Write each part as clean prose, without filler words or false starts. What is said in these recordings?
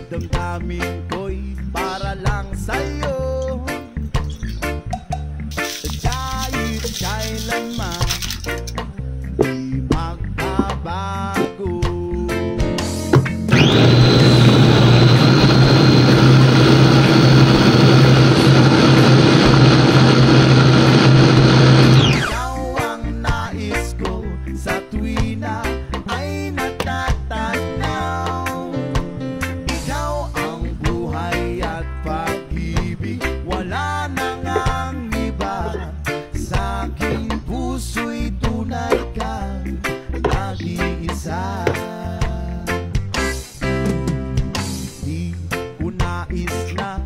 damdamin ko'y para lang sa'yo. Kahit kailanman di magbabago. Ikaw ang nais ko sa tuwina ay natatanaw. Ikaw ang buhay at pag-ibig, wala nang ang iba. Sa aking puso'y tunay kang nag-iisa. Di ko nais na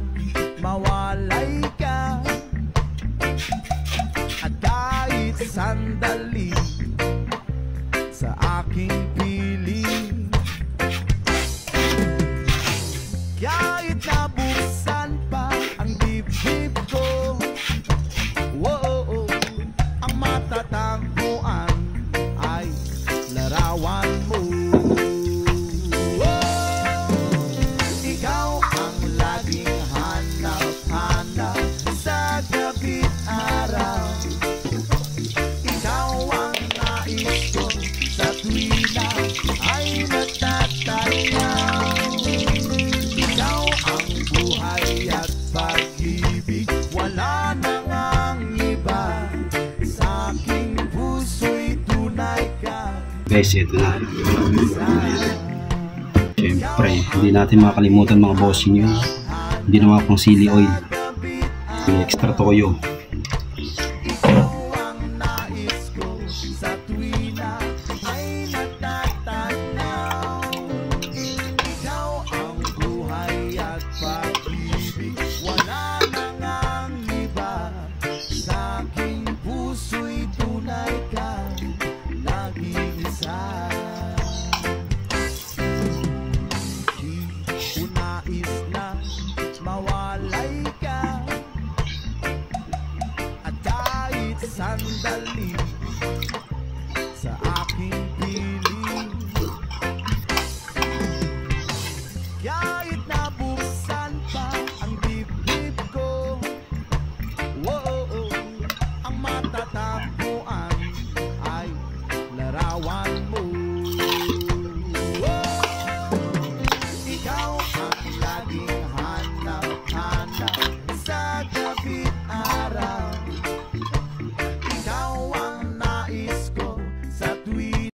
mawalay ka, at kahit sandali sa aking piling. Kahit nabuksan pa ang dibdib ko, whoa, ang matatagpuan ay larawan mo. Ikaw ang laging hanap-hanap sa gabi't araw. Ikaw ang nais ko sa tuwina ay natatanaw. Ikaw ang buhay at pag-ibig, wala nang ang iba. Sa aking puso'y tunay ka. Guys, ito na. Siyempre, hindi natin makakalimutan mga bossing yun. Hindi naman pang sili oil. May extra toyo.